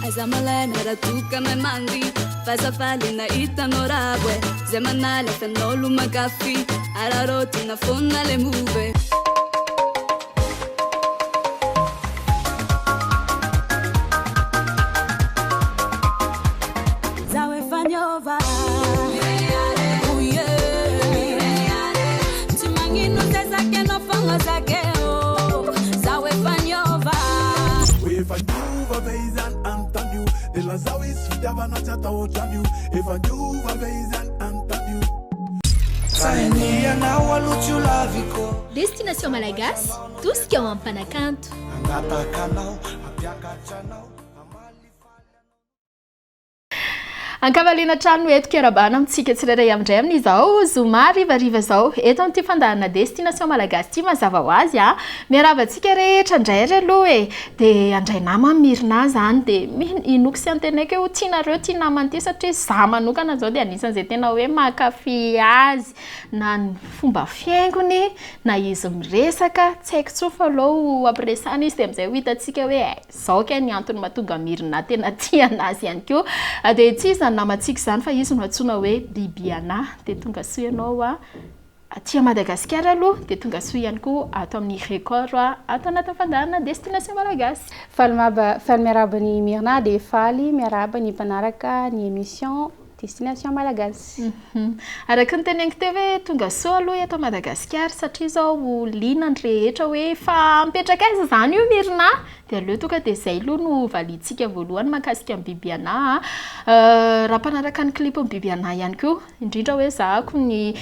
aiza malaina raha toka mahay mandry fazafalina hitanao rabo zay manaly afanao lomakafy ararotina fona le move zaho efa niova tsy magnino zay zakenao fogna zakeo zaho efa niova efa niova ve izany antanio de lazao izy fitiavana tsy atao ohatranio efa niova ve izany antanio sainianao alotsio laviko Destination Malagasy, tout ce qui est en Panacanto. anatakanao ampiakatranao Ankavaliana trano eto Kerabana amintsika tsirairay amindray amin'izao zoma rivariva zao eto amin'ity fandaharana Destination Malagasy ity mazava ho azy miaravantsika rehetra indray ry aloha de andray nama mirina zany de inoko sy antenako eo tianareo tia namana ity satria za manokana zao de anisan'izay tena hoe mankafy azy na ny fomba fiaingony na izy miresaka tsy haiko tsofa aloha ampiresana izy de amin'izay ho hitantsika hoe zao ke ny antony mahatonga mirina tena tia anazy ihany koa de tsy izy namatsika zany fa izy no antsoina hoe Bibiana de tonga soa ianao tia Madagasikara aloha de tonga soa ihany koa ato amin'ny record ato anatin'ny fandaharana Destination Malagasy. Faly miaraba ny Mirna de faly miaraba ny mpanaraka ny émission Destination Malagasy. Araka ny teneniko teo hoe tonga soa aloha eto Madagasikara satria zao lina ny rehetra hoe fa mipetraka aiza zany io Mirna de aleo tonga de zay aloha no valitsika voalohany mahakasika amin'ny Bibiana raha mpanaraka ny clip amin'ny Bibiana ihany koa indrindra hoe zahako ny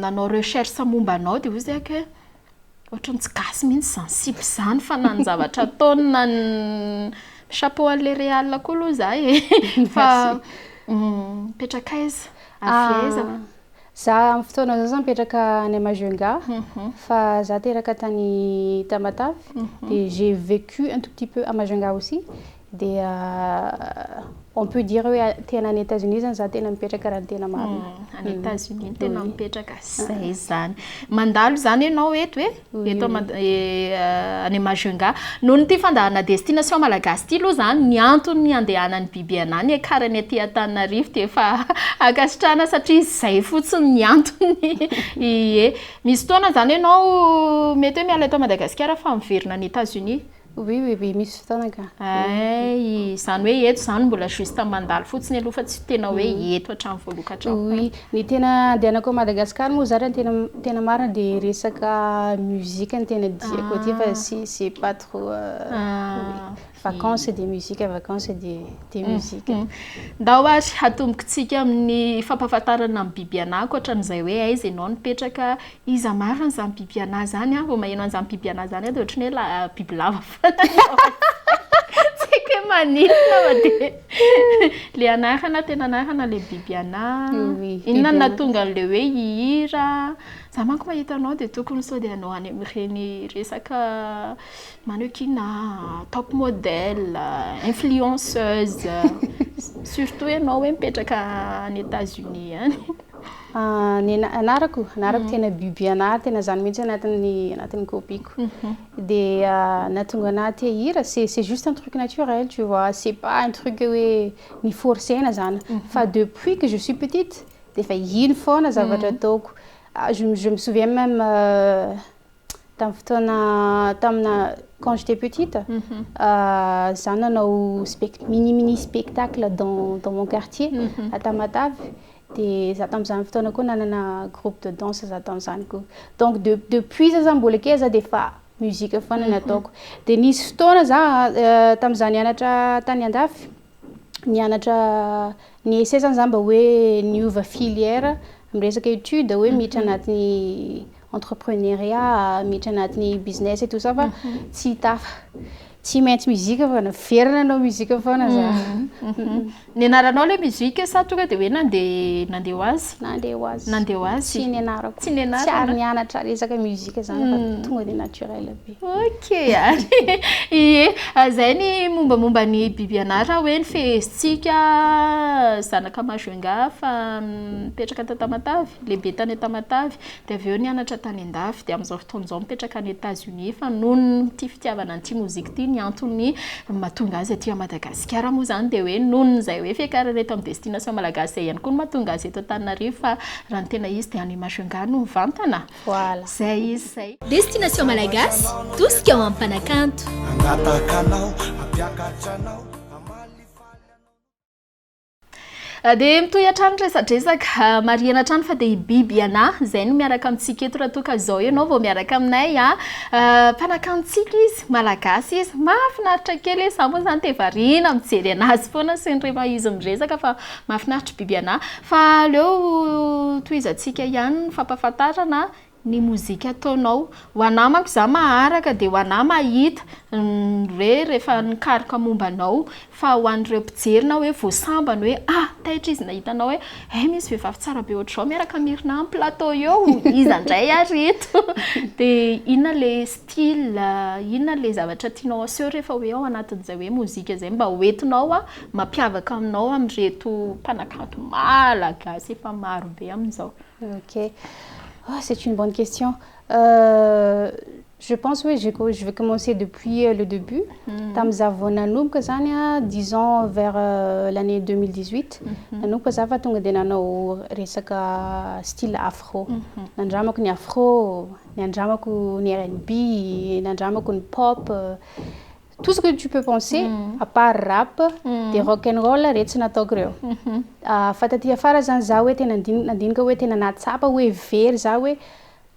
nanao recherche momba anao de hozy hoe ohatrany tsy gasy mihitsy sensible zany fa na ny zavatra ataony na ny chapeau an'le réal koa aloha za fa mipetraka aiza afiaiza za amin'ny fotoana zao mipetraka any Majunga fa za teraka tany Tamatave et j'ai vécu un tout petit peu à Majunga aussi de on peut dire hoe tena any États-Unis zany za tena mipetraka raha tena marina any États-Unis tena mipetraka zay zany mandalo zany ianao eto eto any Majunga noho ny ty fandaharana Destination Malagasy ty aloha zany ny antony andehanan'ny Bibiana ny akarany aty Antananarivo de efa akasitrana satria zay fotsiny ny antony misy fotoana zany ianao mety hoe miala eto Madagasikara fa miverina any États-Unis. Oui, misy fotoana ka. Zany hoe eto zany mbola juste mandalo fotsiny aloha fa tsy tena hoe eto hatrany voalokatra. Oui, ny tena andehanako Madagasikara moa zany tena marina de resaka musique ny tena diako aty fa c'est pas trop vacances de musique, vacances de musique. Ndao ary hatombokitsika amin'ny fampahafantarana amin'ny Bibiana ohatran'izay hoe aiza ianao nipetraka iza marina zany Bibiana zany vao maheno an'izany Bibiana zany de ohatrany hoe bibilava tsy haiko hoe manina de le anarana tena anarana le Bibiana inona nahatonga an'le hoe hihira za manko mahita anao de tokony sao de anao any amin'ireny resaka mannequinat, top modèle, influenceuse surtout ianao hoe mipetraka any États-Unis any. Ny anarako tena Bibiana tena zany mihitsy anatin'ny copiko de nahatonga anahy te hira c'est juste un truc naturel tu vois c'est pas un truc hoe ni forcena zany fa depuis que je suis petite de fa ino foana zavatra ataoko je me souviens même quand j'étais petite ça nanao mini spectacle dans mon quartier à Tamatave de za tam'izany fotoana koa nanana groupe de danse za tam'izany koa donc depuis za mbola kely za de fa musique foana nataoko de nisy fotoana za tam'izany nianatra tany andafy nianatra ny essai zany mba hoe niova filière miresaka étude hoe miditra anatin'ny entrepreneuriat miditra anatin'ny business et tout ça fa tsy tafa tsy maintsy musique fa naverina anao musique foana za ny anaranao le musique sa tonga de hoe nandeha ho azy tsy ny anarako tsy ary nianatra resaka musique zany fa tonga de naturel be ok zay ny mombamomba ny Bibiana raha hoe ny fezintsika zanaka Majunga fa mipetraka tany Tamatavy lehibe tany Tamatavy de avy eo nianatra tany Andafy de amin'izao fotoana izao mipetraka any États-Unis fa noho ny tia fitiavana an'ity mozika ity ny antony mahatonga azy aty Madagasikara moa zany dia hoe nonon'izay hoe fiakarana eto amin'ny destination malagasy zay ihany koa no mahatonga azy eto Antananarivo fa raha ny tena izy dia any Masonga no mivantana. Voilà. Zay izy zay. Destination malagasy tosika ao am-panakanto. Dia mitohy hatrany resadresaka mariana trano fa dia biby anahy zay no miaraka amintsika eto raha toa ka izao ianao vao miaraka aminay mpanakantsika izy malagasy izy mahafinaritra kely izy moa zany te variana mijery anazy foana sy nirema izy miresaka fa mahafinaritra biby anahy fa aleo tohizantsika ihany fampafantarana ny mozika ataonao ho anahy manko za maharaka dia ho anahy mahita hoe rehefa nikaroka mombanao fa ho an'ireo mpijerina hoe voasambany hoe taitra izy nahitanao hoe misy vehivavy tsara be ohatr'izao miaraka mirina amin'ny plateau eo izy andray ary eto dia inona le style inona le zavatra tianao aseho rehefa hoe ao anatin'izay hoe mozika zay mba hoentinao mampiavaka aminao amin'ireto mpanakanto malagasy efa maro be amin'izao. Ok. Oh, c'est une bonne question. Je pense, oui, je vais commencer depuis le début. Disons vers l'année 2018. Nous avons un style afro. Nous avons un afro, nous avons un R&B, un pop. Tout ce que tu peux penser, à part rap, des rock'n'roll, c'est un peu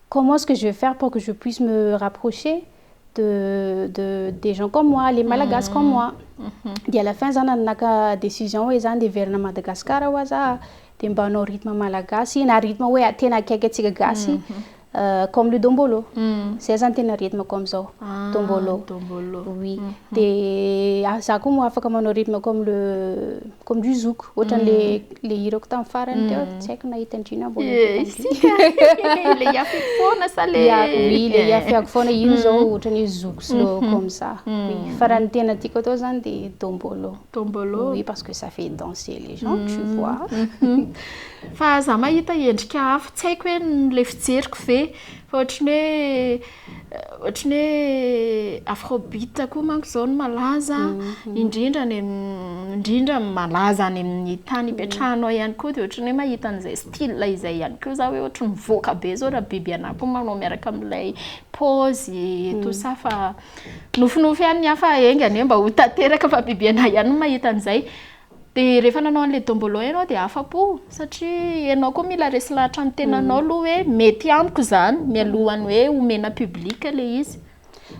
comment est-ce que je vais faire pour que je puisse me rapprocher des gens comme moi, les Malagasy comme moi. Et à la fin, j'ai une décision de vers Madagascar, de un rythme malagasy, un rythme comme le dombolo. C'est un rythme comme ça. Dombolo. Oui. Ça comme moi, un rythme comme du zouk. Autant les hiroks t'en farent, c'est qu'on a été en bon. Les yafifona ça les. Oui, les yafifona ils ont autant les zouk comme ça. Oui. Farant tena tikoto zan de dombolo. Dombolo. Oui, parce que ça fait danser les gens, tu vois. Fa za mahita endrika hafa tsy haiko hoe le fijeriko ve fa ohatrany hoe afrobeat koa manko zao no malaza indrindra malaza any amin'ny tany ipetrahanao ihany koa dia ohatrany hoe mahita an'izay style izay ihany koa za hoe ohatry mivoaka be zao raha biby anahy koa manao miaraka amin'ilay pause tout ça fa nofinofy ihany ny hafa engany mba ho tanteraka fa biby anahy ihany no mahita an'izay. Dia rehefa nanao an'ilay dombolo ianao dia afa-po satria ianao koa mila resy lahatra amin'ny tenanao aloha hoe mety amiko zany mialohany hoe omena public ilay izy.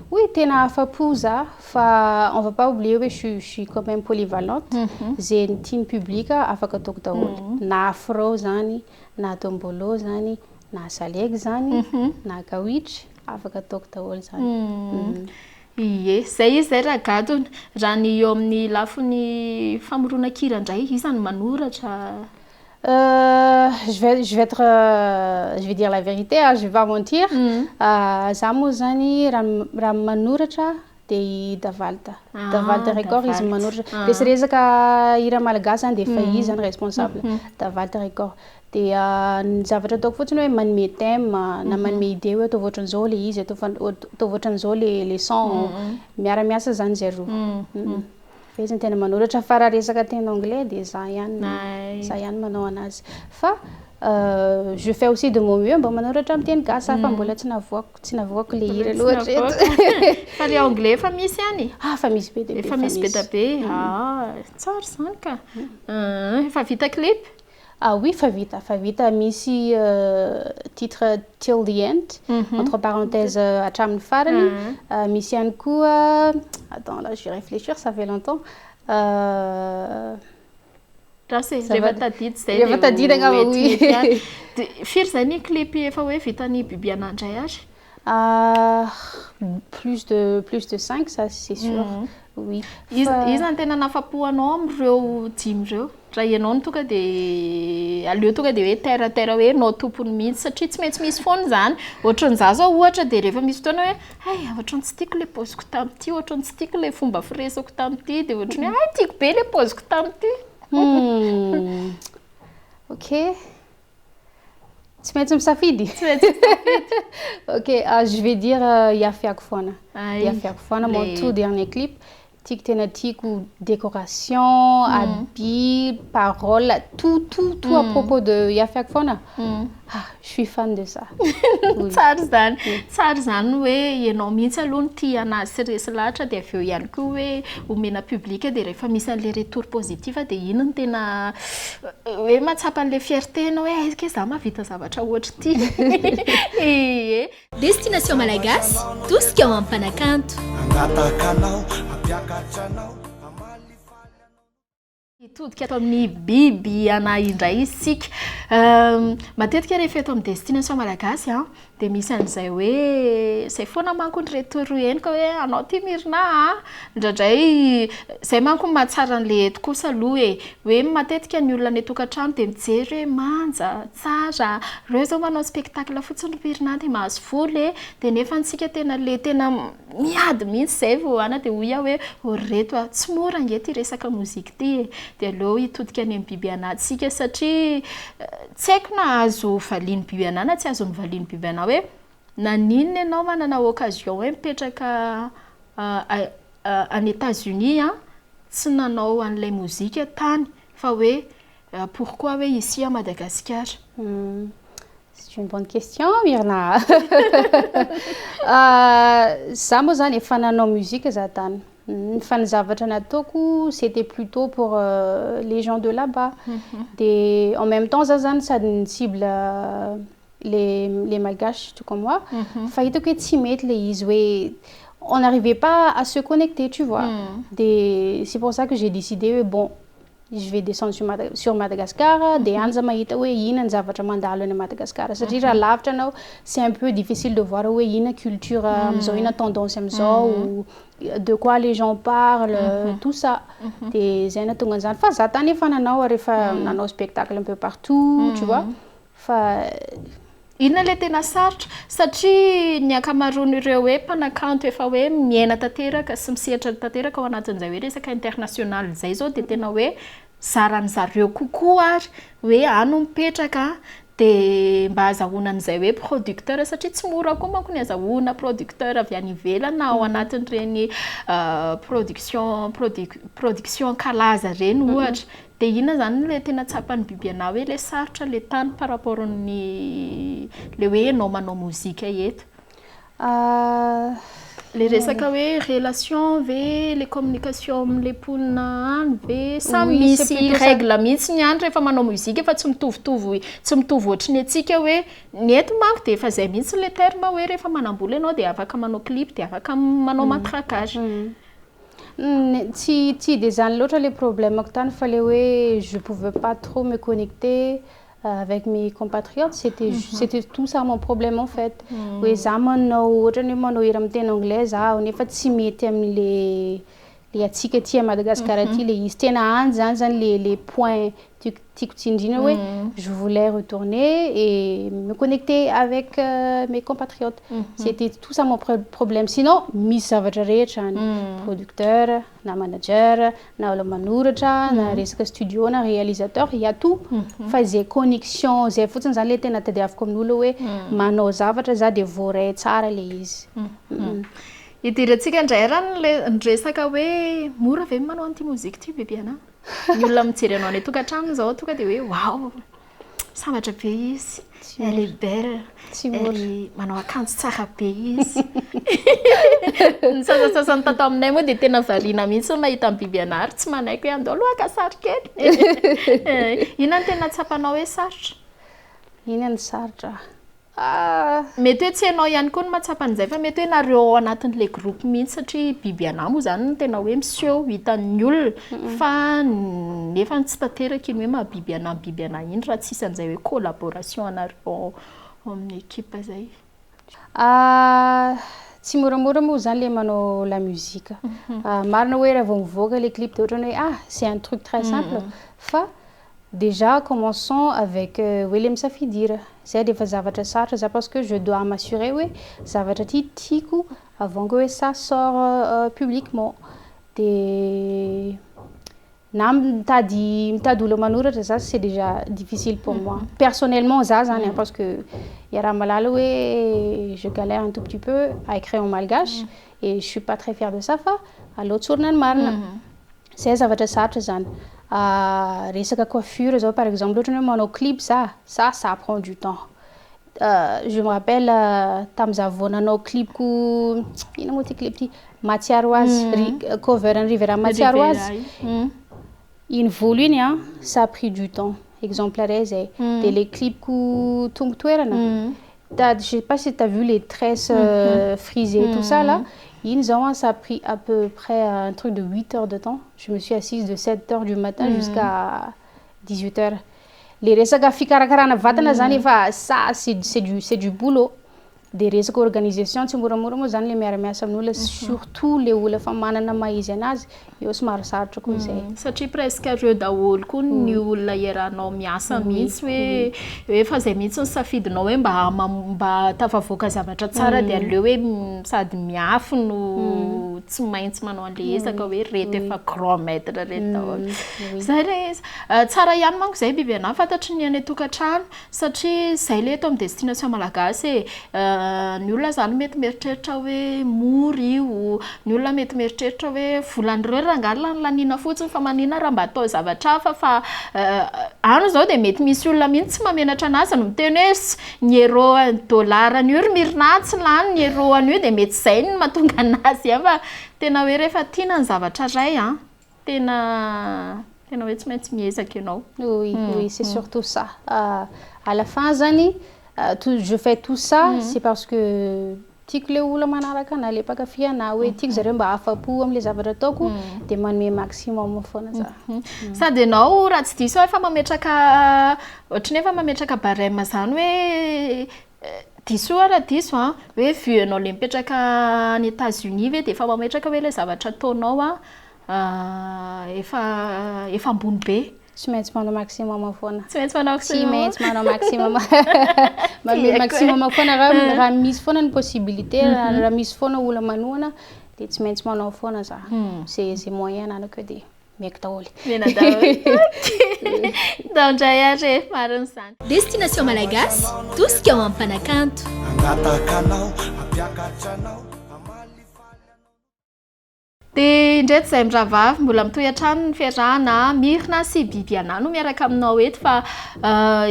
Oui, tena afa-po za fa on va pas oublier que je suis quand même polyvalente. J'ai une team publique afaka ataoko daholo. Na afro zany, na dombolo zany, na saleg zany, na kawitch afaka ataoko daholo zany. Ie, zay izy zay raha gadona raha ny eo amin'ny lafiny famorona kira indray izany manoratra. Je vais dire la vérité, je vais pas mentir. Za moa zany raha manoratra dia Davalta. Davalta record izy manoratra. Resaka hira malagasy zany dia efa izy zany responsable. Davalta record. Dia ny zavatra ataoko fotsiny hoe manome thème na manome idée hoe atao ohatran'izao le izy atao ohatran'izao le son miara-miasa zany zay roa. Fa izy no tena manoratra fa raha resaka teny anglais dia za ihany manao anazy. Fa je fais aussi de mon mieux mba manoratra amin'ny teny gasy fa mbola tsy navoako le hira loatra eto. Fa le anglais efa misy ihany? Fa misy be dia be. Efa misy be da be. Tsara zany ka. Efa vita clip? Oui, Favita, Missy, titre Till the End, entre parenthèses, Acham Farani, Missy Ankou, attends, là, je vais réfléchir, ça fait longtemps. Je vais te dire, oui. Firy zany clip efa hoe vitany biby anandray ary? Plus de 5, ça c'est sûr. Oui. Izy ny tena nafapoanao amin'ireo dimy ireo. Raha ianao no tonga dia aleo tonga dia hoe terre hoe nao tompony mihitsy satria tsy maintsy misy foana zany. Ohatran'iza zao ohatra dia rehefa misy fotoana hoe ohatrany tsy tiako ilay paoziko tamin'ity, ohatrany tsy tiako ilay fomba firesako tamin'ity dia ohatrany hoe tiako be ilay paoziko tamin'ity. Ok. tsy maintsy misafidy ok je vais dire Yafiako foana Yafiako foana mon tout dernier clip tiako tena tiako décoration habit parole tout à propos de Yafiako foana je suis fan de ça tsara zany hoe ianao mihitsy aloha ny tia anazy sy resy lahatra dia avy eo ihany koa hoe omena public dia rehefa misy an'le retour positif dia iny no tena hoe mahatsapa an'le fierté anao hoe aiza ke za mahavita zavatra ohatry ity Destination Malagasy tosika ao amin'ny mpanakanto itodika ato amin'ny biby ana indray isika matetika rehefa eto amin'ny Destination Malagasy dia misy an'izay hoe zay foana manko ny retour henoko hoe anao ty mirina indraindray zay manko mahatsara an'le eto kosa aloha hoe matetika ny olona ny tokantrano dia mijery hoe manja tsara reo zao manao spectacle fotsiny mirina dia mahazo voly dia nefa antsika tena le tena miady mihitsy zay vao ana dia hoy hoe reto tsy mora angety resaka mozika ty dia aleo hitodika any amin'ny biby anatsika satria tsy haiko na azo valiany biby ana na tsy azo mivaliany biby ana hoe naninona ianao manana occasion hoe mipetraka any États-Unis tsy nanao an'ilay mozika tany fa hoe pourquoi hoe ici à Madagascar C'est une bonne question Mirna za moa zany efa nanao muzika za tany fa ny zavatra nataoko c'était plutôt pour les gens de là-bas et en même temps ça zany sady ny cible les malgaches tout comme moi fa hitako hoe tsy mety le izy hoe on n'arrivait pas à se connecter tu vois c'est pour ça que j'ai décidé bon je vais descendre sur Madagascar dia anja mahita hoe ina ny zavatra mandalo any Madagascar satria raha lavitra anao c'est un peu difficile de voir hoe ina culture amizao ina tendance amizao ou de quoi les gens parlent tout ça dia zay natonga an'izany fa za tany efa nanao rehefa nanao spectacle un peu partout tu vois fa inona le tena sarotra satria ny ankamaroan'ireo hoe mpanakanto efa hoe miaina tanteraka sy misehatra tanteraka ao anatin'izay hoe resaka international zay zao dia tena hoe zaran'zareo kokoa ary hoe ano mipetraka dia mba azahoana an'izay hoe producteur satria tsy mora koa manko ny azahoana producteur avy any ivelany na ao anatin'ireny production kalaza reny ohatra dia ina zany le tena tsapany biby anao hoe le sarotra le tany par rapport ny le hoe anao manao mozika eto le resaka hoe relation ve le communication am'le mponina any ve samy misy règle mihitsy ny any rehefa manao mozika fa tsy mitovy ohatry ny atsika hoe ny eto manko dia efa zay mihitsy le terme hoe rehefa manambola ianao dia afaka manao clip dia afaka manao matraquage tsy de zany loatra les problèmes ko tany fa le hoe je pouvais pas trop me connecter avec mes compatriotes c'était tout ça mon problème en fait hoe za manao ohatrany hoe manao hira amin'ny teny anglais za nefa tsy mety amin'le atsika aty à Madagascar aty le izy tena any zany les points tiako tsindrina hoe je voulais retourner et me connecter avec mes compatriotes c'était tout ça mon problème sinon misy zavatra rehetra any producteur na manager na olo manoratra na resaka studio na réalisateur il y a tout fa zay connexion zay fotsiny zany le tena tadiaviko amin'olo hoe manao zavatra za dia voaray tsara le izy idirantsika indray raha ny resaka hoe mora ve manao an'ity mozika ty bebe ana ny olona mijery anao any tokantrano zao tonga dia hoe wow sambatra be izy elle est belle manao akanjo tsara be izy ny sasasasany tato aminay moa dia tena variana mihitsy ny mahita amin'ny biby ana ary tsy manaiky hoe andao aloha akasary kely ina ny tena tsapanao hoe sarotra ina ny sarotra mety hoe tsy ianao ihany koa no matsapan'izay fa mety hoe nareo ao anatin'le groupe mihitsy satria biby ana moa zany no tena hoe miseho hitan'ny olona fa nefa tsy tanteraka iny hoe mahabiby ana iny raha tsisy an'izay hoe collaboration anareo amin'ny équipe zay tsy moramora moa zany le manao la musique marina hoe raha vao mivoaka le clip de ohatrany hoe c'est un truc très simple fa déjà commençons avec le misafidir zay dia efa zavatra sarotra za parce que je dois m'assurer hoe zavatra ty tiako avant que ça sort publiquement dia na mitady olo manoratra za c'est déjà difficile pour moi personnellement za zany parce que y a raha malala hoe je galère un tout petit peu à écrire en malgache et je suis pas très fière de ça fa allo tsorina ny marina zay zavatra sarotra zany resaka coiffure zao par exemple ohatra hoe manao clip ça prend du temps je me rappelle tamza vao nanao clipko ina moa ty clip ty Matsiaroise cover ny Rivera Matsiaroise iny volo iny ça a pris du temps exemplaire zay de les clipko tongo toerana je sais pas si tu as vu les tresses frisées tout ça là iny zao ça a pris à peu près un truc de 8 heures de temps je me suis assise de 7 heures du matin jusqu'à 18 heures les resaka fikarakarana vatana zany efa ça c'est du boulot de resaka organisation tsy moramora moa zany le miara-miasa amin'olona surtout le olona fa manana maizy anazy eo somary sarotra koa zay satria presque reo daholo koa ny olona iarahanao miasa mihitsy hoe efa zay mihitsy ny safidinao hoe mba tafavoaka zavatra tsara dia aleo hoe sady miafino tsy maintsy manao an'le ezaka hoe reto efa grand maître reto daholo zay le tsara ihany manko zay biby ana fantatry ny any tokantrano satria zay le eto amin'ny destination malagasy ny olona zany mety mieritreritra hoe mory io ny olona mety mieritreritra hoe volan'ireo rangalina ny lanina fotsiny fa manina raha mba atao zavatra hafa fa ano zao dia mety misy olona mihitsy tsy mamenatra anazy no miteny hoe ny euro dollar ny io mirinantsy lany ny euro an'io dia mety zay ny mahatonga anazy fa tena hoe rehefa tiana ny zavatra ray tena hoe tsy maintsy miezaka ianao oui c'est surtout ça à la fin zany je fais tout ça c'est parce que tiako le olona manaraka ana le mpakafy ana hoe tiako zareo mba afapo am'le zavatra ataoko dia manome maximum foana za sady ianao raha tsy diso efa mametraka ohatrany efa mametraka barème zany hoe diso raha diso hoe vu anao le mipetraka any États-Unis ve dia efa mametraka hoe le zavatra ataonao efa ambony be tsy maintsy manao maximum foana tsy maintsy manao maximum manome maximum foana raha misy foana ny possibilité raha misy foana olona manohana dia tsy maintsy manao foana za c'est moyen nanako dia meko daholo dandray ary mariny zany destination malagasy tosika ao ampanakanto anatakanao ampiakatranao dia indreto izay miravavy mbola mitohy hatrany ny fiarahana mirina sy biby ana no miaraka aminao eto fa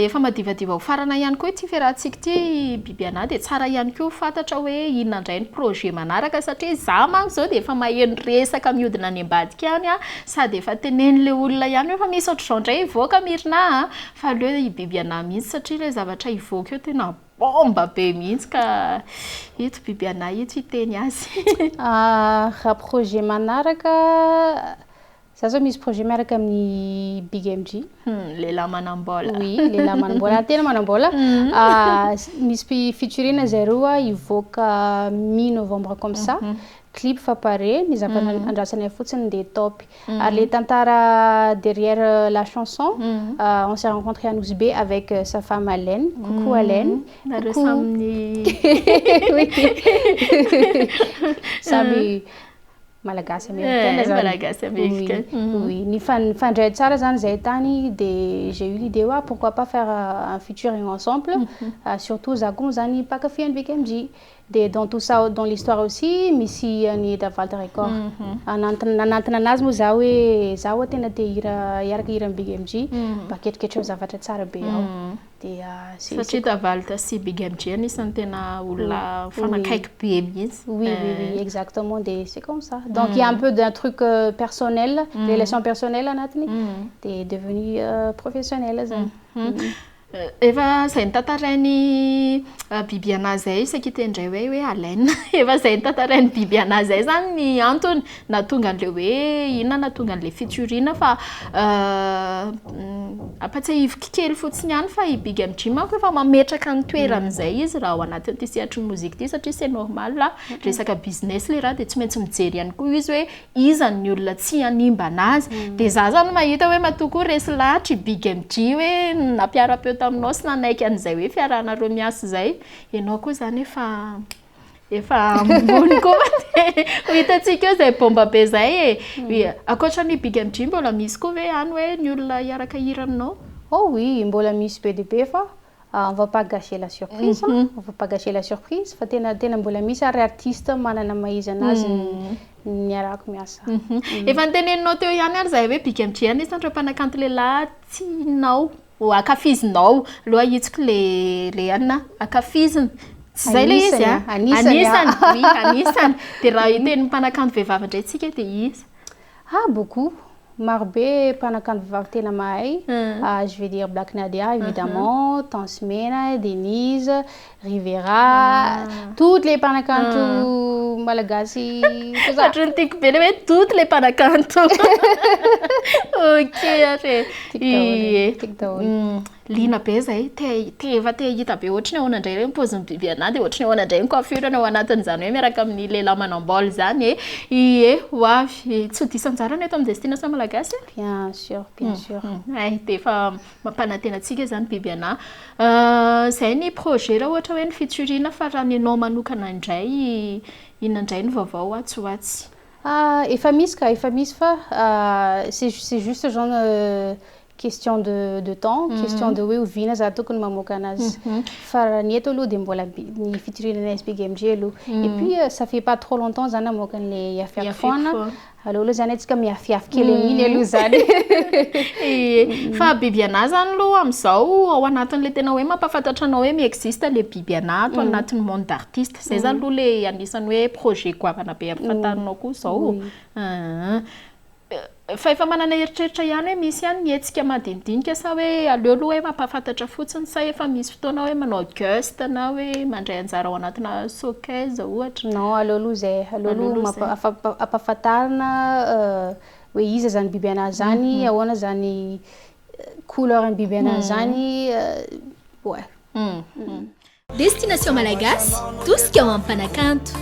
efa madivadiva ho farana ihany koa ity fiarahantsika ity biby ana dia tsara ihany koa fantatra hoe inona indray ny projet manaraka satria za manko zao dia efa maheno resaka mihodina any ambadika any sady efa tenen'le olona ihany hoe fa misy ohatr'izao indray hivoaka mirina fa aleo biby ana mihitsy satria le zavatra hivoaka eo tena bomba be mihitsy ka ito biby ana ito hiteny azy raha projet manaraka za zao misy projet miaraka amin'ny Big MG lehilahy manambola oui lehilahy manambola tena manambola misy featuring zareo hivoaka mi-novembre comme ça clip fa pare ny zavatra andrasany fotsiny dia top ary le tantara derrière la chanson on s'est rencontré à Nouzbe avec sa femme Alaine coucou Alaine oui samy malagasy américaine oui ny fandray tsara zany zay tany dia j'ai eu l'idée pourquoi pas faire un featuring ensemble surtout za koa zany mpakafy Big MG de dans tout ça dans l'histoire aussi misy ny Davalta Record anantina anazy moa za hoe za hoe tena te hiaraka hira Big MG mba ketriketra zavatra tsara be ao dia satria Davalta sy Big MG anisany tena olona fanakaiky be mihitsy oui exactement de c'est comme ça donc il y a un peu d'un truc personnel relation personnelle anatiny de devenu professionnel zany efa zay nitantarainy biby ana zay isaky tendray hoe Alaine efa zay nitantarainy biby ana zay zany ny antony natonga an'le hoe inona natonga an'le featuring fa apatsiahivoky kely fotsiny ihany fa i Big MG manko efa mametraka ny toeran'izay izy raha ao anatin'ity sehatry ny mozika ity satria c'est normal resaka business le raha dia tsy maintsy mijery ihany koa izy hoe izany ny olona tsy hanimba anazy dia za zany mahita hoe matoko resy lahatra i Big MG hoe napiara-peo taminao sy nanaiky an'izay hoe fiarahanareo miasa zay ianao koa zany efa ambony koa ho hitantsika eo zay bomba be zay ankoatran'ny Big MG mbola misy koa ve any hoe ny olona hiaraka hira aminao? Oh oui, mbola misy be dia be fa on va pas gâcher la surprise. On va pas gâcher la surprise fa tena mbola misy ary artiste manana mahizy anazy niarako miasa. Efa niteneninao teo ihany ary zay hoe Big MG anisan'ireo mpanakanto lehilahy tianao akafizinao aloha hitsiko le anina akafiziny tsy zay le izy anisany dia raha hiteny mpanakanto vehivavy indray tsika dia izy beaucoup maro be mpanakanto vehivavy tena mahay. Je vais dire Black Nadia évidemment, Tansmena, Denise, Rivera, toutes les mpanakanto malagasy satria tiako be le hoe toutes les mpanakanto. Ok ary lina be zay efa te hita be ohatrany ahoana indray re paoziny biby anahy dia ohatrany ahoana indray ny coiffure ao anatin'izany hoe miaraka amin'ny lehilahy manam-bola zany hoavy tsy ho disan-jarany eto amin'ny destination malagasy. Bien sûr dia efa mampanantenantsika zany biby anahy zay ny projet raha ohatra hoe ny featuring fa raha ny anao manokana indray inona indray ny vaovao atsoatsy? Efa misy fa c'est juste genre question de temps, question de hoe oviana za tokony mamoaka anazy fa ny eto aloha dia mbola ny featuring Big MG aloha et puis ça fait pas trop longtemps zany namoaka an'le yafiafy foana aloha zany atsika miafiafy kely amin'iny aloha zany fa biby anahy zany aloha amin'izao ao anatin'le tena hoe mampafantatra anao hoe mi-existe le biby anahy ato anatin'ny monde d'artiste zay zany aloha le anisany hoe projet goavana be ampifantarinao koa zao fa efa manana heritreritra ihany hoe misy ihany mietsika madinidinika sa hoe aleo aloha hoe mampafantatra fotsiny sa efa misy fotoana hoe manao guest na hoe mandray anjara ao anatina showcase ohatra? Non, aleo aloha zay ampafantarina hoe iza zany biby anahy zany, ahoana zany couleur ny biby anahy zany Destination Malagasy, tosika ao am-panakanto.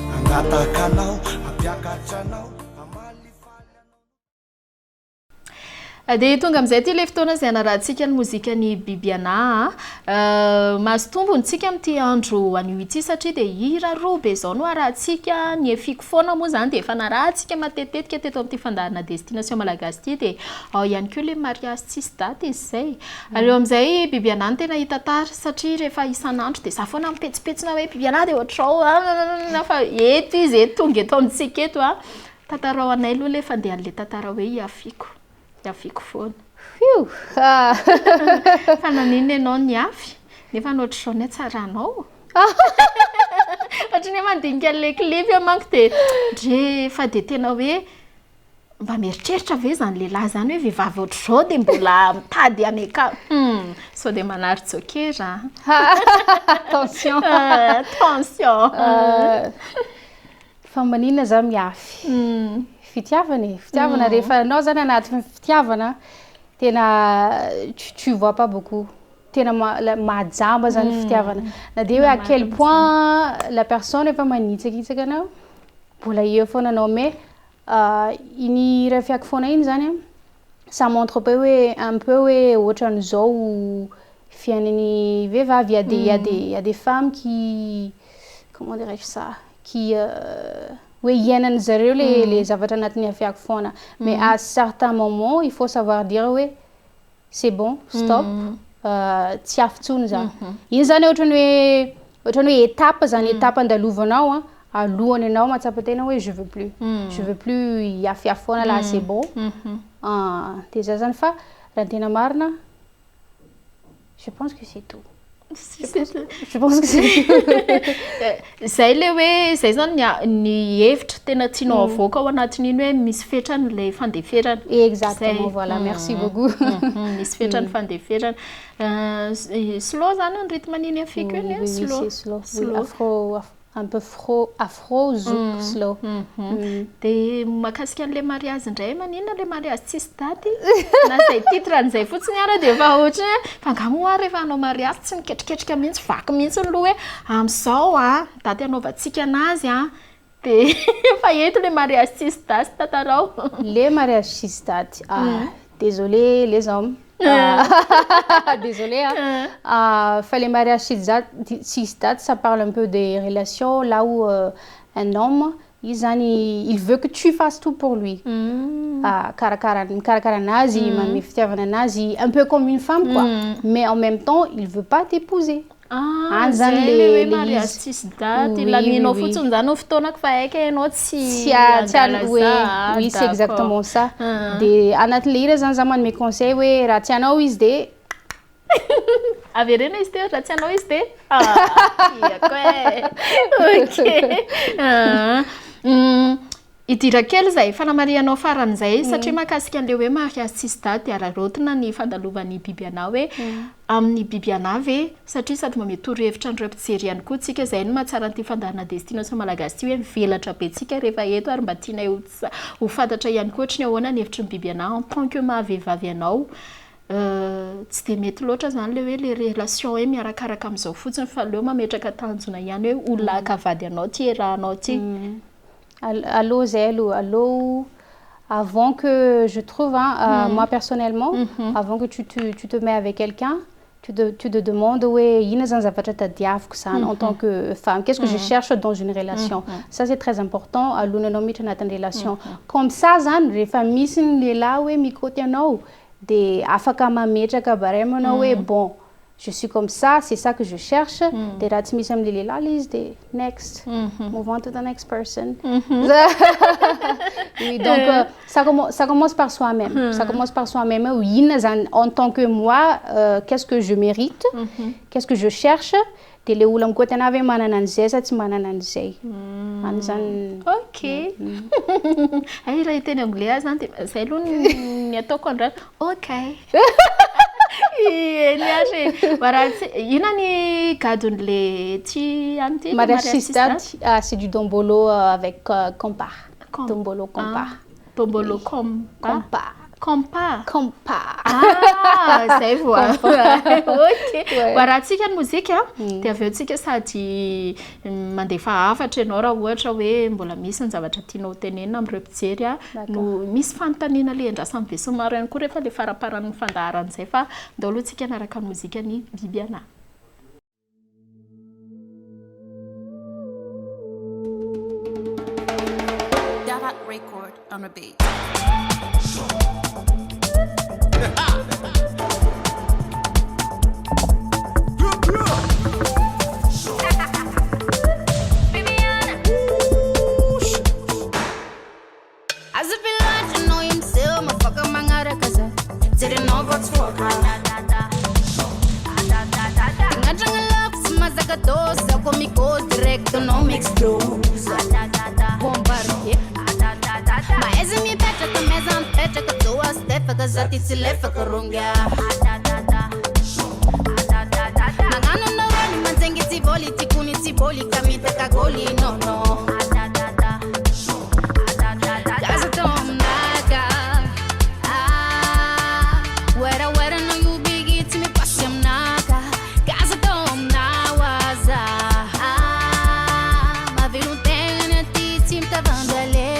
Dia tonga amin'izay ty le fotoana izay anarantsika ny mozikany biby anahy mahazo tombontsika amin'ity andro anio ity satria dia hira roa be zao no arahantsika ny efiko foana moa zany dia efa narahantsika matetetika teto amin'ity fandaharana destination malagasy ity dia ao ihany koa le mariage tsisy daty izy zay ary eo amin'izay biby anahy no tena hita tara satria rehefa isan'andro dia za foana mipetsipetsina hoe biby anahy dia ohatrao fa eto izy eto tonga eto amintsika eto tantarao anay aloha le fandeha an'le tantara hoe iafiko foana. Fa nanino ianao niafy nefa ohatr'izao ny hatsaranao ohatrany mandinika an'le clip manko dia rehefa dia tena hoe mba mieritreritra ve zany lehilahy zany hoe vehivavy ohatr'izao dia mbola mitady ameka sao dia manary-jokera attention fa maninona za miafy fitiavana rehefa anao zany anaty fitiavana tena tu vois pas beaucoup tena mahajamba zany fitiavana na dia hoe à quel point la personne efa manitsakitsaka anao mbola eo foana anao mais iny rafiako foana iny zany ça montre pas hoe un peu hoe ohatran'izao fiainan'ny vehivavy il y a des femmes qui comment dirais-je ça qui oui, il y a les zavatra anatin'ny afiako foana mais à certains moments il faut savoir dire oui c'est bon stop tsy afitsony za iny zany ohatrany hoe étape zany étape andalovanao alohany anao matsapa tena hoe je veux plus iafiafy foana là c'est bon dia za zany fa raha tena marina je pense que c'est tout. Je pense que c'est zay le hoe zay zany ny hevitra tena tianao avoaka ao anatin'iny hoe misy fetrany le fandeferana. Exactement, voilà, merci beaucoup. Misy fetrany fandeferana slow zany ny rythme an'iny afiko iny slow un peu afro zouk slow. Dia makasika an'le mariage indray maninona le mariage tsisy daty na zay titre an'izay fotsiny ara dia efa ohatrany fangamoa rehefa hanao mariage tsy miketriketrika mihitsy vaky mihitsy ny loha hoe amin'izao daty hanaovantsika anazy dia efa eto le mariage tsisy daty tantarao le mariage tsisy daty désolé les hommes Désolée. Fallait mariage six dates, ça parle un peu des relations, là où un homme, il veut que tu fasses tout pour lui. Karakara nazi, nazi, un peu comme une femme, quoi. Mais en même temps, il ne veut pas t'épouser. Les mariage six dates, il a mis nos photos dans nos photos, oui, c'est exactement ça. Des anateliers, dans mes conseils, oui, Ratiana Wisde. Averena este, Ratiana Wisde. Ok. Idira kely zay fanamarianao faran'izay satria mahakasika an'le hoe mariage six dates dia rarotina ny fandalovan'ny biby anao hoe amin'ny biby anavy satria sady mba mety torohevitra an'ireo mpijery ihany koa tsika izay no mahatsara an'ity fandahana destination malagasy ty hoe mivelatra be tsika rehefa eto ary mba tianay ho fantatra ihany koa ohatry ny ahoana ny hevitry ny biby anao en tant que mahavehivavy anao tsy dia mety loatra zany le hoe le relation hoe miarakaraka amin'izao fotsiny fa leo mametraka tanjona ihany hoe olona akavady anao ty erahanao ty. Allô, Zélo, allô. Avant que je trouve, moi personnellement, avant que tu te mets avec quelqu'un, tu te demandes, oui, en tant que femme, qu'est-ce que je cherche dans une relation? Ça, c'est très important. À l'unomie de notre relation. Comme ça, les familles sont là, oui, micro-tiano, des afakama mecha kabaremona, oui, bon. Je suis comme ça, c'est ça que je cherche. Des ratsmisam de list, des next, move on to the next person. Oui, donc ça commence par soi-même. Ça commence par soi-même. Oui, en tant que moi, qu'est-ce que je mérite? Qu'est-ce que je cherche? Tele ulam ko tena ve manananzay sa tsy manananzay. Ok. Ai raha teny anglais zany zay aloha ny ataoko andrano. Ok. C'est du dombolo avec compa. Dombolo compa. Dombolo compa. Compa. Zay voa. Ok. Rahantsika ny mozika dia avy eo tsika sady mandefa hafatra ianao raha ohatra hoe mbola misy ny zavatra tianao tenenina amin'ireo mpijery no misy fanontaniana le andrasan'ny be somaro ihany koa rehefa le faraparan'ny fandaharan'izay fa ndao aloha tsika naraka ny mozika ny Bibiana. Record on a beat. As if you like to know himself, my fucker mangara casa. Didn't know what's for her. Tinga love, mazaga dosa, comigo directo, no mix dose. Bombardier. Mas me pede que me zampete que tu as tefa que já te se leva que runga. Magano no rani manzengi tiboli tikuni tiboli kamita kagoli no no. Casa tom naga. Wera no you big it me pasam naga. Casa tom na waza. Ma vilu tene ti tim ta vandale.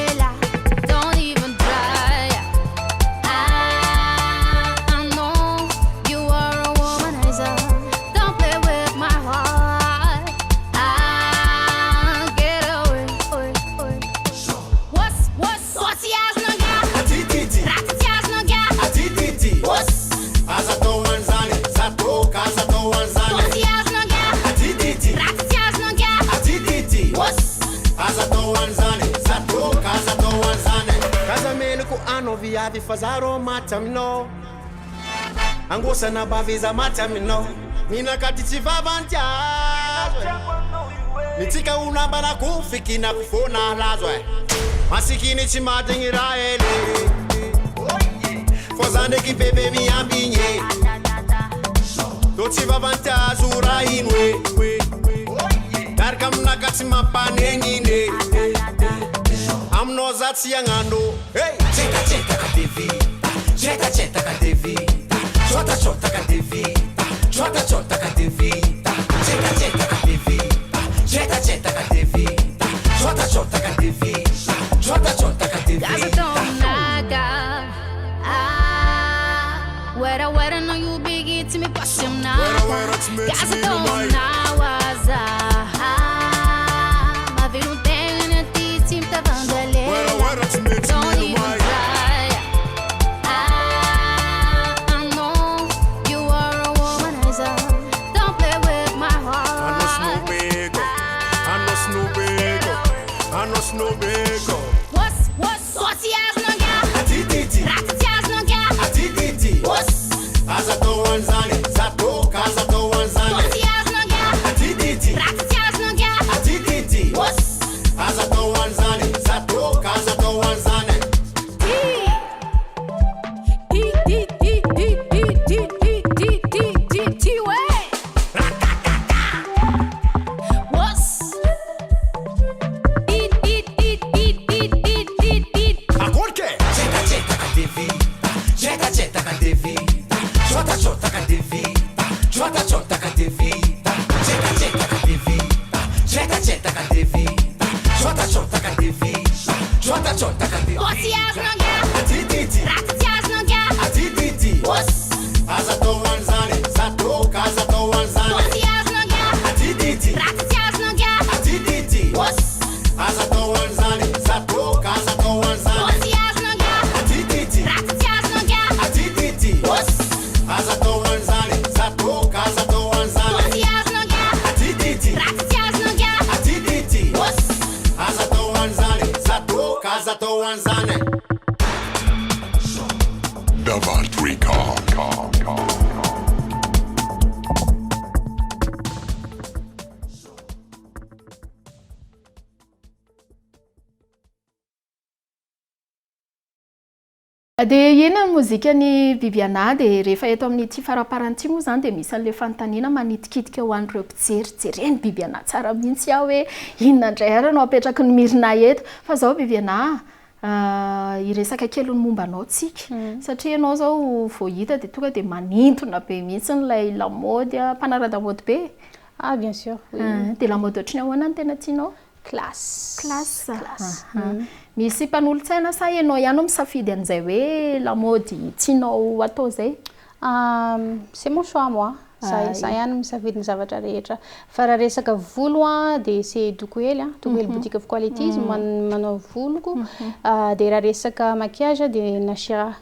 Viadi fazaro matamino Angosa na baviza matamino Mina katichi vavantiazwe Nitika unabana kufiki na kufona lazwe Masikini chimatingira ele Fozande ki bebe mi ambinye Doti vavantiazura inwe Darkam nakati mapanengine Amno zati yangando Hey! Cheta kadevita Cheta kadevita Chota kadevita Chota kadevita Cheta kadevita Cheta kadevita Chota kadevita Chota kadevita Casa tom naga. Wera wera no you bigi to me passion na casa tô na waza ma vi não tem na ti sim tá vandale don't even try I know you are a womanizer don't play with my heart I know Snoopy go what's yes no yeah atititi yes no yeah atititi Casa to wanzane zato casa to wanzane what's yes no yeah atititi yes no yeah atititi Casa to wanzane zato casa to wanzane dia ina mozikany Bibiana dia rehefa eto amin'ity faraparanty moa zany dia misy an'ilay fanontaniana manitikitika ho an'ireo mpijery jereny Bibiana tsara mihitsy aho hoe inona indray ary anao apetraky ny mirina eto fa zao Bibiana iresaka kely ny momba anao tsika satria anao zao vao hita dia tonga dia manintona be mihitsy n'ilay lamaody mpanarada-mody be bien sûr dia lamaody ohatriny ahoana ny tena tianao classe misy mpanolo-tsaina sa ianao ihany misafidy an'izay hoe lamaody tianao atao zay c'est mon choix moi za ihany misafidy ny zavatra rehetra fa raha resaka volo dia c'est doko hely boutique avokoa le izy manao voloko dia raha resaka maquillage dia Nashira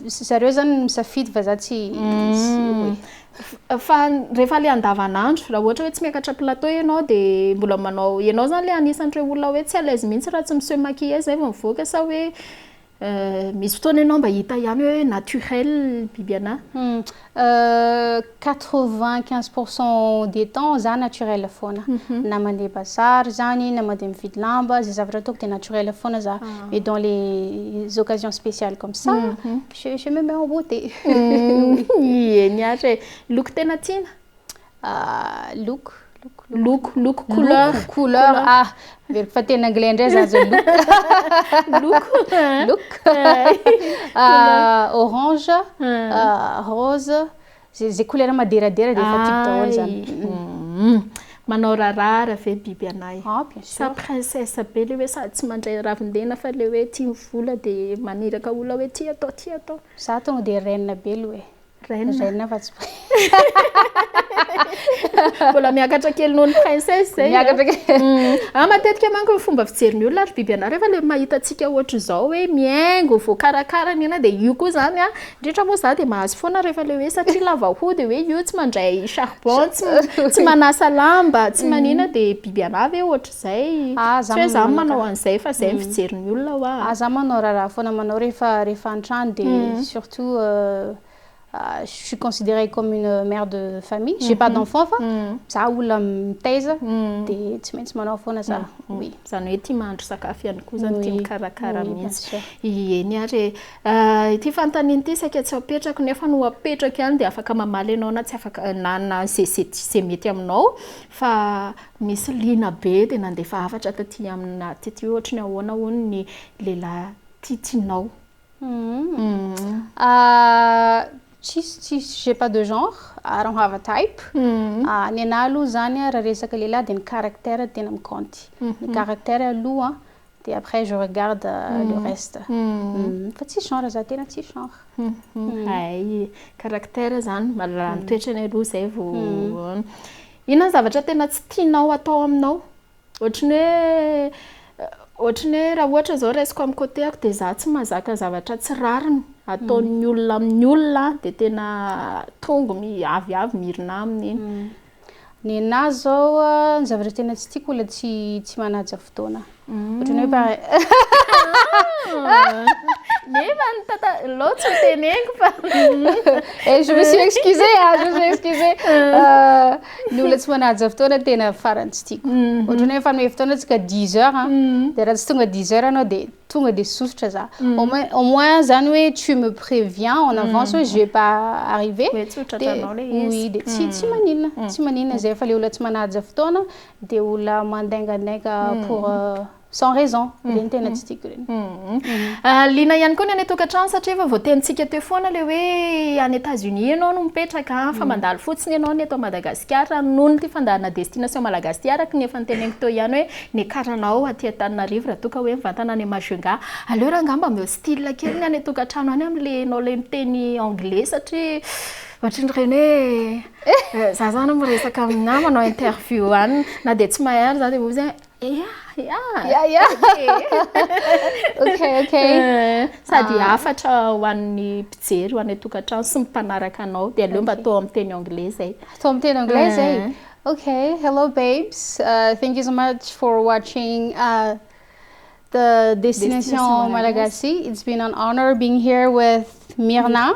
zareo zany misafidy fa za tsy fa rehefa ilay andavanandro raha ohatra hoe tsy miakatra plateau ianao dia mbola manao ianao zany ilay anisan'ireo olona hoe tsy à l'aise mihitsy raha tsy miseho maquillage zay vao mivoaka sa hoe misy fotoana ianao mba hita ihany hoe naturel Bibiana 95% des temps za naturel foana na mandeha bazary zany na mandeha mividy lamba zay zavatra ataoko dia naturel foana za et dans les occasions spéciales comme ça je me mets en beauté eny ary loko tena tiana look couleur veriko fa tena anglais indray za zao look orange rose zay couleur maderadera dia efa tiako daholo zany manao rarara ve Bibiana bien sûr sa princesse be le hoe sady tsy mandray ravindena fa le hoe tia vola dia maniraka olona hoe tia atao za tonga dia reine be lo hoe reine fa tsy mbola miakatra kely noho ny princesse zay matetika manko ny fomba fijeriny olona ary Bibiana rehefa le mahita antsika ohatra zao hoe miaingo vao karakara ny ana dia io koa zany indrindra moa za dia mahazo foana rehefa le hoe satria lava hody hoe io tsy mandray charbon tsy manasa lamba tsy manina dia Bibiana ve ohatra zay tsy hoe za manao an'izay fa zay fijeriny olona za manao raha foana manao rehefa antrano dia surtout je suis considérée comme une mère de famille. J'ai pas d'enfant fa za olona mitaiza dia tsy maintsy manao foana za zany hoe tia mahandro sakafo ihany koa zany tia mikarakara mihitsy eny ary ity fanontaniana ity saika tsy apetrako nefa no apetraka ihany dia afaka mamaly ianao na tsy afaka na zay mety aminao fa misy liana be dia nandefa hafatra taty amina tety ohatrany ahoana hono ny lehilahy tianao j'ai pas de genre, I don't have a type. Ny anahy aloha zany raha resaka lehilahy dia ny caractère tena mikanty. Ny caractère aloha Et après, je regarde le reste. Fa tsy genre za tena tsy genre. Ay, caractère zany malala ny toetrany aloha zay vao. Inona zavatra tena tsy tianao atao aminao? Ohatrany hoe raha ohatra zao resiko amin'ny côté-ako dia za tsy mahazaka zavatra tsy rariny ataon'ny olona amin'ny olona dia tena tonga avy mirina aminy iny. Ny anahy zao ny zavatra tena tsy tiako olona tsy manaja fotoana. Ohatrany hoe nefa ny tata loatra teneniko fa je me suis excusée ny olona tsy manaja fotoana tena farany tsy tiako. Ohatrany hoe fanome fotoana tsika 10 heures dia raha tsy tonga 10 heures anao dia tonga dia sosotra za. Au moins zany hoe tu me préviens en avance hoe je vais pas arriver. Oui, dia tsy maninona zay fa le olona tsy manaja fotoana dia olona mandengandenga pour sans raison. Ireny tena tsy tiako ireny. Liana ihany koa ny any tokantrano satria efa voatenintsika teo foana le hoe any États-Unis ianao no mipetraka fa mandalo fotsiny ianao ny eto Madagasikara noho ny fandahana destination malagasy araka ny efa niteneniko teo ihany hoe ny karanao aty Antananarivo raha toa ka hoe mivantana any Majunga. Aleo raha angamba meo style kely ny any tokantrano any am'le anao le miteny anglais satria ohatrany reny hoe za zany miresaka aminà manao interview any na dia tsy mahay za dia vozy Okay. Sady afatra ho an'ny mpijery ho an'ny tokantrano sy mpanaraka anao dia aleo mba atao amin'ny teny anglais zay. Atao amin'ny teny anglais zay. Okay, hello babes. Thank you so much for watching the Destination Malagasy. It's been an honor being here with Myrna.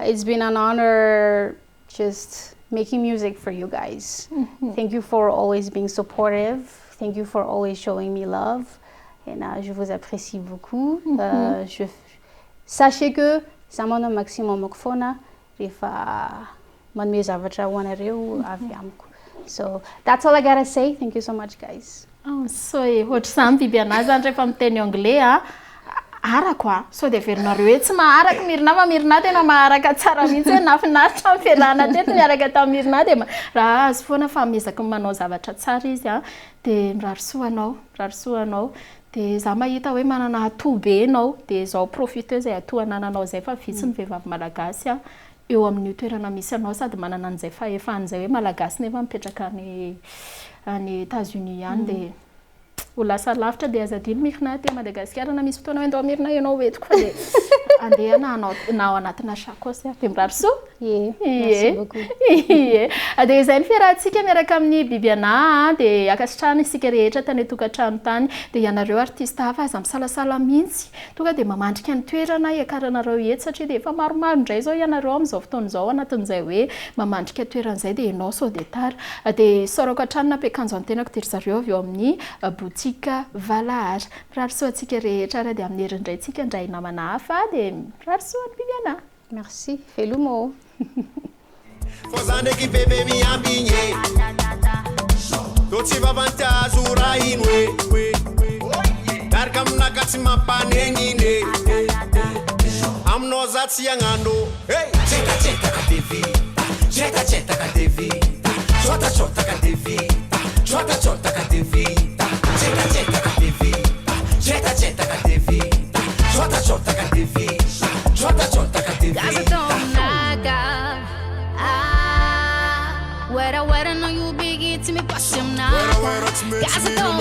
It's been an honor just making music for you guys. Thank you for always being supportive. Thank you for always showing me love. Et je vous apprécie beaucoup. Sachez que ça m'en a maximum mokfona rehefa manome zavatra ho anareo avy amiko. So that's all I gotta say. Thank you so much guys. So ohatra zany biby anazy zany rehefa miteny anglais arako so dia verinareo hoe tsy maharaka Mirina tena maharaka tsara mihitsy hoe nafinaritra mifiarahana teto miaraka tamin'ny Mirina dia raha azy foana fa mezaka manao zavatra tsara izy dia mirarisoanao dia za mahita hoe manana atoa be ianao dia zao profite zay atoa anananao zay fa vitsy ny vehivavy malagasy eo amin'ny toerana misy anao sady manana an'izay fahefan'izay hoe malagasy nefa mipetraka any États-Unis ihany dia ho lasa lavitra dia azadiny Mirina ty Madagasikara na misy fotoana hoe andao Mirina ianao etiko fa dia andeha na ao anatina sakosy dia mirarisoa. Merci beaucoup. Dia izay ny fiarahantsika miaraka amin'ny bibiana dia akasitrahana isika rehetra tany tokantrano tany dia ianareo artista hafa aza misalasala mihitsy tonga dia mamandrika ny toerana iakaranareo eto satria dia efa maromaro indray zao ianareo amin'izao fotoana izao anatin'izay hoe mamandrika toeran'izay dia ianao sao dia tara dia sorako hatrany nampiakanjo an-tenako tery zareo avy eo amin'ny botika Valahary. Mirarisoa antsika rehetra raha dia amin'ny herindray tsika indray namana hafa dia mirarisoa ny bibiana. Merci, felumo. Fozane ki bebe mi ambinye Toti vavantazo rahinwe Darkam nakati mapanengine Amno zati yangando Hey! Cheta kadevi Cheta kadevi Chota kadevi Chota kadevi Cheta kadevi Cheta kadevi Chota kadevi Chota kadevi Wera, no you big it to me, pass him now. Casa don't